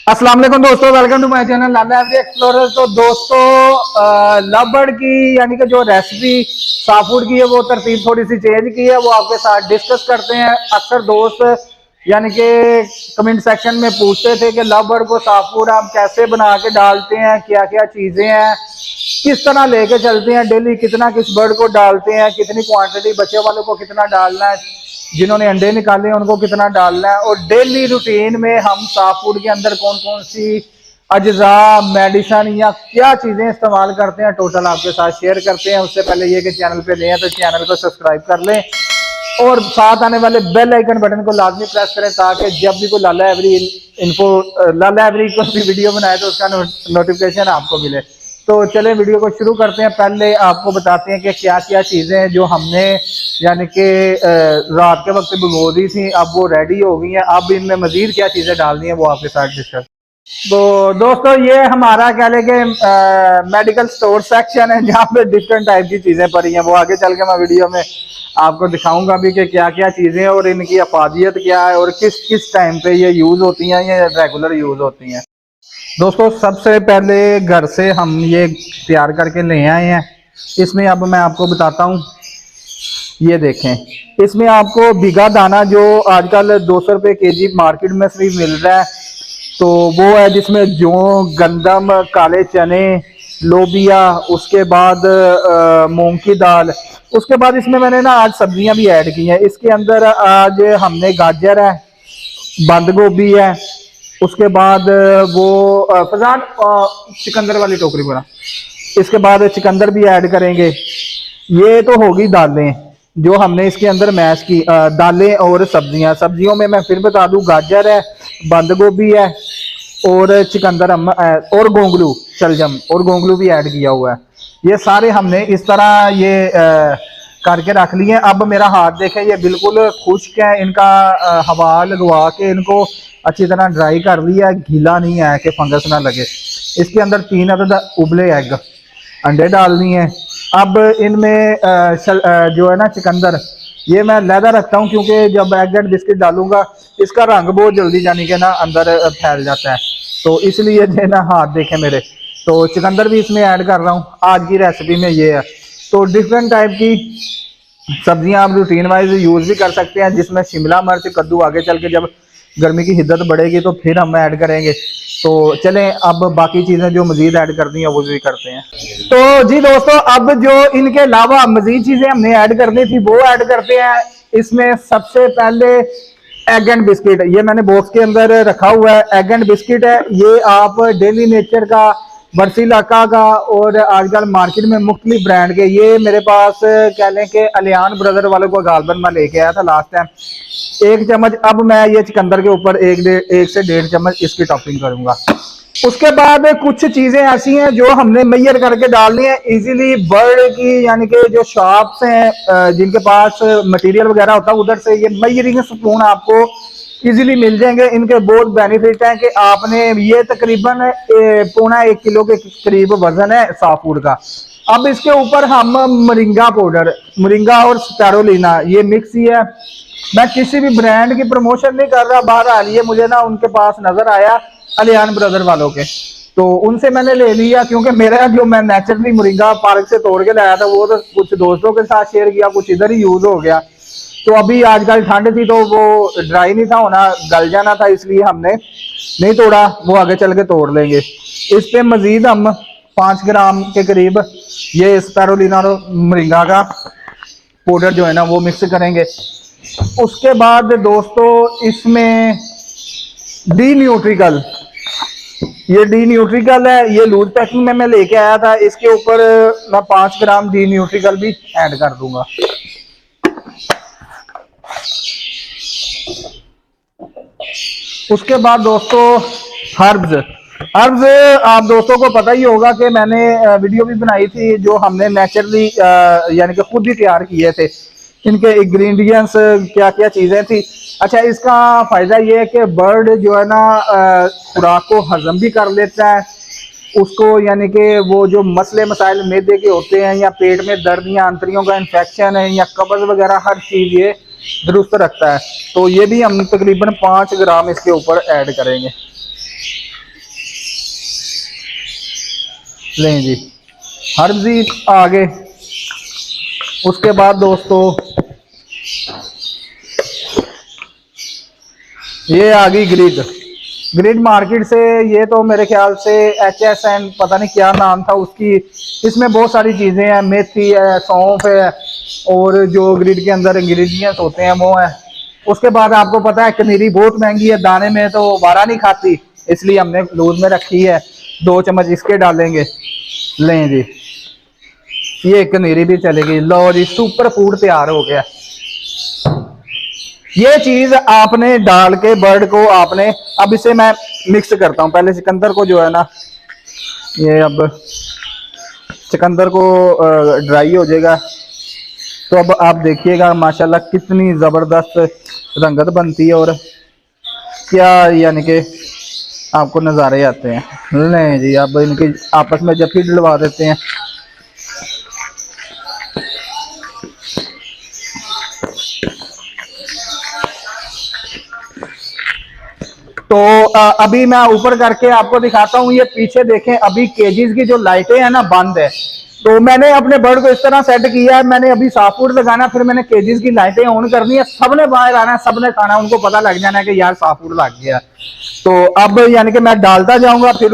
अस्सलाम वालेकुम दोस्तों, welcome to my channel Lala every explorer. तो दोस्तों लव बर्ड की यानी कि जो रेसिपी सॉफ्ट फूड की है वो तरतीब थोड़ी सी चेंज की है, वो आपके साथ डिस्कस करते हैं। अक्सर दोस्त यानी कि कमेंट सेक्शन में पूछते थे कि लव बर्ड को सॉफ्ट फूड आप कैसे बना के डालते हैं, क्या क्या चीज़ें हैं, किस तरह लेके चलते हैं, डेली कितना किस बर्ड को डालते हैं, कितनी क्वांटिटी बच्चे वालों को कितना डालना है, जिन्होंने अंडे निकाले हैं उनको कितना डालना है, और डेली रूटीन में हम सॉफ्ट फूड के अंदर कौन कौन सी अज्जा मेडिसन या क्या चीज़ें इस्तेमाल करते हैं, टोटल आपके साथ शेयर करते हैं। उससे पहले ये कि चैनल पे नए हैं तो चैनल को सब्सक्राइब कर लें और साथ आने वाले बेल आइकन बटन को लाजमी प्रेस करें ताकि जब भी कोई लाला एवरी कोई भी वीडियो बनाए तो उसका नोटिफिकेशन आपको मिले। तो चले वीडियो को शुरू करते हैं। पहले आपको बताते हैं कि क्या क्या चीज़ें हैं जो हमने यानी कि रात के वक्त भिगो दी थी, अब वो रेडी हो गई हैं। अब इनमें मजीद क्या चीज़ें डालनी है वो आपके साथ डिस्कस। तो दोस्तों ये हमारा कह लें कि मेडिकल स्टोर सेक्शन है जहाँ पे डिफरेंट टाइप की चीज़ें पड़ी हैं। वो आगे चल के मैं वीडियो में आपको दिखाऊंगा भी कि क्या क्या चीज़ें हैं और इनकी अफादियत क्या है और किस किस टाइम पे ये यूज़ होती हैं या रेगुलर यूज़ होती हैं। दोस्तों सबसे पहले घर से हम ये तैयार करके ले आए हैं। इसमें अब मैं आपको बताता हूँ, ये देखें, इसमें आपको भिगा दाना जो आजकल 200 रुपये केजी मार्केट में भी मिल रहा है, तो वो है जिसमें जौ, गंदम, काले चने, लोबिया, उसके बाद मूंग की दाल। उसके बाद इसमें मैंने ना आज सब्जियां भी ऐड की हैं। इसके अंदर आज हमने गाजर है, बंद गोभी है, उसके बाद वो फजान चिकंदर वाली टोकरी बना, इसके बाद चिकंदर भी ऐड करेंगे। ये तो होगी दालें जो हमने इसके अंदर मैश की, दालें और सब्जियां। सब्जियों में मैं फिर बता दूं, गाजर है, बंद गोभी है और चिकंदर और गोंगलू, शलजम और गोंगलू भी ऐड किया हुआ है। ये सारे हमने इस तरह ये करके रख लिए। अब मेरा हाथ देखें, ये बिल्कुल खुश्क है, इनका हवा लगवा के इनको अच्छी तरह ड्राई कर लिया, गीला नहीं है कि फंगस ना लगे। इसके अंदर 3 अदद उबले एग अंडे डालनी है। अब इनमें जो है ना चिकंदर, ये मैं लहदा रखता हूँ क्योंकि जब एग एंड बिस्किट डालूंगा इसका रंग बहुत जल्दी जानी के ना अंदर फैल जाता है, तो इसलिए जो है ना हाथ देखें मेरे, तो चिकंदर भी इसमें ऐड कर रहा हूँ। आज की रेसिपी में ये है। तो डिफरेंट टाइप की सब्जियां आप रूटीन वाइज यूज़ भी कर सकते हैं, जिसमें शिमला मिर्च, कद्दू आगे चल के जब गर्मी की हिद्दत बढ़ेगी तो फिर हम ऐड करेंगे। तो चलें अब बाकी चीज़ें जो मज़ीद ऐड करनी है वो भी करते हैं। तो जी दोस्तों, अब जो इनके अलावा मज़ीद चीज़ें हमने ऐड करनी थी वो ऐड करते हैं। इसमें सबसे पहले एग एंड बिस्किट, ये मैंने बॉक्स के अंदर रखा हुआ है। एग एंड बिस्किट है, ये आप डेली नेचर का, बरसीलाका का और आजकल मार्केट में मुख्तलिफ ब्रांड के, ये मेरे पास कह लें कि अलियान ब्रदर वालों को गालबन में लेके आया था लास्ट टाइम। 1 चम्मच, अब मैं ये चिकंदर के ऊपर 1 से 1.5 चम्मच इसकी टॉपिंग करूंगा। उसके बाद कुछ चीजें ऐसी हैं जो हमने मेजर करके डालनी है इजीली बर्ड की, यानी कि जो शॉप्स हैं जिनके पास मटेरियल वगैरह होता है उधर से ये मेजरिंग स्पून आपको इजीली मिल जाएंगे। इनके बहुत बेनिफिट हैं कि आपने ये तकरीबन 1.25 किलो के करीब वजन है सॉफ्ट फूड का। अब इसके ऊपर हम मोरिंगा पाउडर, मोरिंगा और स्पैरुलिना ये मिक्स ही है। मैं किसी भी ब्रांड की प्रमोशन नहीं कर रहा, बहरहाल ये मुझे ना उनके पास नजर आया अलियान ब्रदर वालों के, तो उनसे मैंने ले लिया क्योंकि मेरा जो मैं नेचुरली मोरिंगा पार्क से तोड़ के लाया था वो तो कुछ दोस्तों के साथ शेयर किया, कुछ इधर ही यूज हो गया। तो अभी आजकल ठंड थी तो वो ड्राई नहीं था होना, गल जाना था, इसलिए हमने नहीं तोड़ा, वो आगे चल के तोड़ लेंगे। इस पे मजीद हम 5 ग्राम के करीब ये स्पैरुलिना और मोरिंगा का पाउडर जो है ना वो मिक्स करेंगे। उसके बाद दोस्तों इसमें डी न्यूट्रिकल, ये डी न्यूट्रिकल है, ये लूज पैकिंग में मैं लेके आया था। इसके ऊपर मैं 5 ग्राम डी न्यूट्रिकल भी ऐड कर दूंगा। उसके बाद दोस्तों हर्ब्स आप दोस्तों को पता ही होगा कि मैंने वीडियो भी बनाई थी जो हमने नेचुरली यानी कि खुद ही तैयार किए थे। इनके इंग्रेडिएंट्स क्या क्या चीज़ें थी। अच्छा, इसका फ़ायदा ये है कि बर्ड जो है ना खुराक को हजम भी कर लेता है उसको, यानी कि वो जो मसले मसाइल मैदे के होते हैं या पेट में दर्द या आंतरियों का इन्फेक्शन है या कब्ज़ वगैरह, हर चीज़ ये दुरुस्त रखता है। तो ये भी हम तकरीबन 5 ग्राम इसके ऊपर ऐड करेंगे। लें जी, हर्बी आगे। उसके बाद दोस्तों ये आ गई ग्रिड। ग्रिड मार्केट से, ये तो मेरे ख्याल से HSN पता नहीं क्या नाम था उसकी। इसमें बहुत सारी चीज़ें हैं, मेथी है, सौंफ है, और जो ग्रिड के अंदर इंग्रेडिएंट्स होते हैं वो है। उसके बाद आपको पता है कनीरी बहुत महंगी है, दाने में तो वारा नहीं खाती, इसलिए हमने लूज में रखी है। 2 चम्मच इसके डालेंगे। लें जी, ये कनीरी भी चलेगी। लो जी, सुपर फूड तैयार हो गया। ये चीज आपने डाल के बर्ड को आपने, अब इसे मैं मिक्स करता हूं। पहले सिकंदर को जो है ना, ये अब सिकंदर को ड्राई हो जाएगा। तो अब आप देखिएगा माशाल्लाह कितनी जबरदस्त रंगत बनती है और क्या यानी कि आपको नज़ारे आते हैं। नहीं जी, अब इनके आपस में जब फिर डलवा देते हैं। तो अभी मैं ऊपर करके आपको दिखाता हूँ। ये पीछे देखें, अभी केजीज की जो लाइटें हैं ना बंद है। तो मैंने अपने बर्ड को इस तरह सेट किया है, मैंने अभी सॉफ्ट फूड लगाना, फिर मैंने केजीज की लाइटें ऑन करनी है। सबने बाहर आना है, सबने खाना है, उनको पता लग जाना है कि यार सॉफ्ट फूड लग गया। तो अब यानी कि मैं डालता जाऊंगा, फिर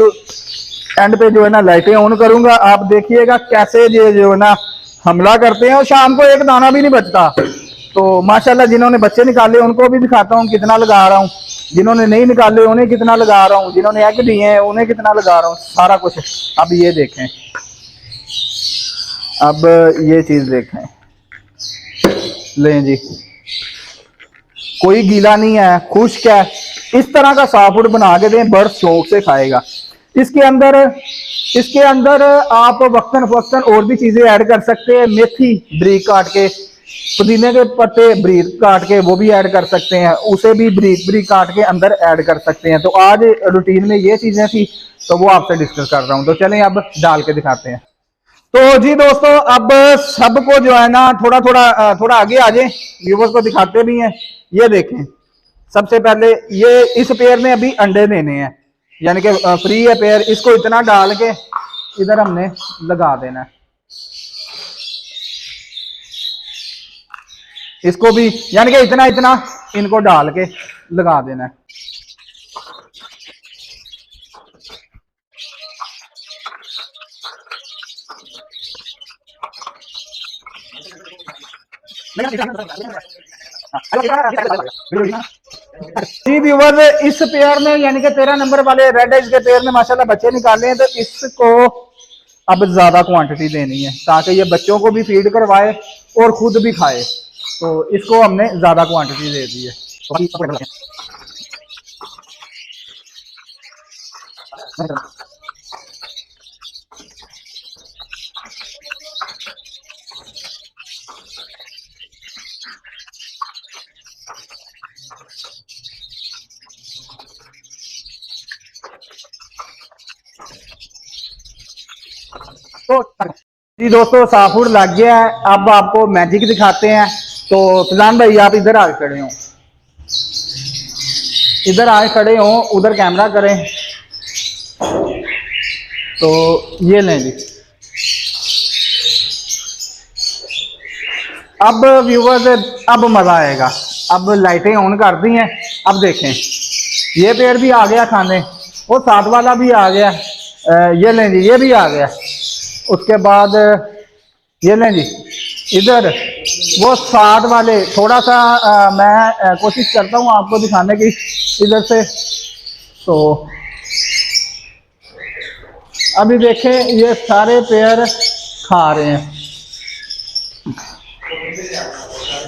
एंड पे जो है ना लाइटें ऑन करूंगा। आप देखिएगा कैसे ये जो है ना हमला करते हैं, और शाम को एक दाना भी नहीं बचता। तो माशाल्लाह जिन्होंने बच्चे निकाले उनको भी दिखाता हूँ कितना लगा रहा हूँ, जिन्होंने नहीं निकाले उन्हें कितना लगा रहा हूँ, जिन्होंने एग दिए हैं उन्हें कितना लगा रहा हूँ, सारा कुछ। अब ये देखें, अब ये चीज देखें। लें जी, कोई गीला नहीं है, खुश्क है। इस तरह का सॉफ्ट फूड बना के दें, बर्ड शौक से खाएगा। इसके अंदर आप वक्तन फक्तन और भी चीजें ऐड कर सकते हैं। मेथी ब्रीक काट के, पुदीने के पत्ते ब्रीक काट के वो भी ऐड कर सकते हैं, उसे भी ब्रीक ब्रीक काट के अंदर ऐड कर सकते हैं। तो आज रूटीन में ये चीजें थी, तो वो आपसे डिस्कस कर रहा हूं। तो चलें अब डाल के दिखाते हैं। तो जी दोस्तों, अब सबको जो है ना थोड़ा आगे आ जाए, व्यूवर्स को दिखाते भी हैं। ये देखें, सबसे पहले ये इस पेयर में अभी अंडे देने हैं, यानी कि फ्री है पेयर। इसको इतना डाल के इधर हमने लगा देना है। इसको भी यानी कि इतना इनको डाल के लगा देना है। जी व्यूअर्स, इस पेयर में यानी कि 13 नंबर वाले रेड आइज के पेयर में माशाल्लाह बच्चे निकाले हैं। तो इसको अब ज्यादा क्वांटिटी देनी है ताकि ये बच्चों को भी फीड करवाए और खुद भी खाए। तो इसको हमने ज्यादा क्वांटिटी दे दी है। तो जी दोस्तों, सॉफ्ट फूड लग गया है। अब आपको मैजिक दिखाते हैं। तो फैजान भाई आप इधर आके खड़े हो, इधर आए खड़े हो, उधर कैमरा करें। तो ये लें जी। अब व्यूवर्स, अब मजा आएगा। अब लाइटें ऑन कर दी हैं। अब देखें, ये पेड़ भी आ गया खाने, वो साथ वाला भी आ गया। ये लें जी, ये भी आ गया। उसके बाद ये लें जी, इधर वो साथ वाले। थोड़ा सा मैं कोशिश करता हूँ आपको दिखाने की इधर से। तो अभी देखें, ये सारे पेयर खा रहे हैं।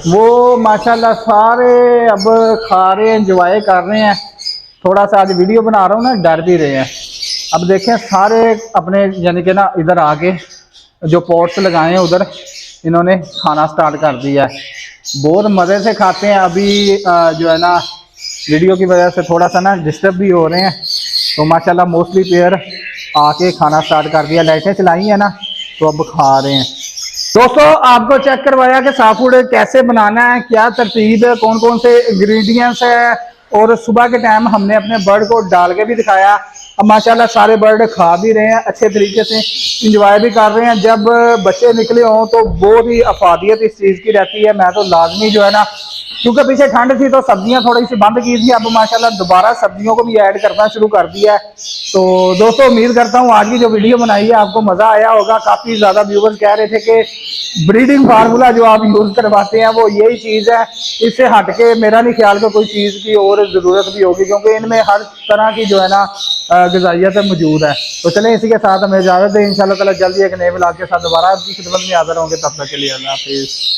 वो माशाल्लाह सारे अब खा रहे हैं, एंजॉय कर रहे हैं। थोड़ा सा आज वीडियो बना रहा हूँ ना, डर भी रहे हैं। अब देखें सारे अपने यानी कि ना इधर आके जो पॉट्स लगाए हैं उधर इन्होंने खाना स्टार्ट कर दिया है। बहुत मज़े से खाते हैं। अभी जो है ना वीडियो की वजह से थोड़ा सा ना डिस्टर्ब भी हो रहे हैं। तो माशाल्लाह मोस्टली पेयर आके खाना स्टार्ट कर दिया। लाइटें चलाई है ना, तो अब खा रहे हैं। दोस्तों, आपको चेक करवाया कि सॉफ्ट फूड कैसे बनाना है, क्या तरतीब है, कौन कौन से इंग्रेडिएंट्स है, और सुबह के टाइम हमने अपने बर्ड को डाल के भी दिखाया। अब माशाल्लाह सारे बर्ड खा भी रहे हैं, अच्छे तरीके से इंजॉय भी कर रहे हैं। जब बच्चे निकले हों तो बहुत ही अफादियत इस चीज़ की रहती है। मैं तो लाजमी जो है ना, क्योंकि पीछे ठंड थी तो सब्जियां थोड़ी सी बंद की थी, अब माशाल्लाह दोबारा सब्जियों को भी ऐड करना शुरू कर दिया है। तो दोस्तों उम्मीद करता हूँ आज की जो वीडियो बनाई है आपको मज़ा आया होगा। काफ़ी ज़्यादा व्यूवर्स कह रहे थे कि ब्रीडिंग फार्मूला जो आप यूज़ करवाते हैं वो यही चीज़ है, इससे हट के मेरा नहीं ख्याल कि कोई चीज़ की और ज़रूरत भी होगी, क्योंकि इनमें हर तरह की जो है ना ग़िज़ाइयत मौजूद है। तो चलें इसी के साथ हमें इजाज़त दें, इंशाल्लाह ताला जल्दी एक नए व्लॉग के साथ दोबारा आपकी खिदमत में हाज़िर होंगे। तब तक के लिए अल्लाह हाफ़िज़।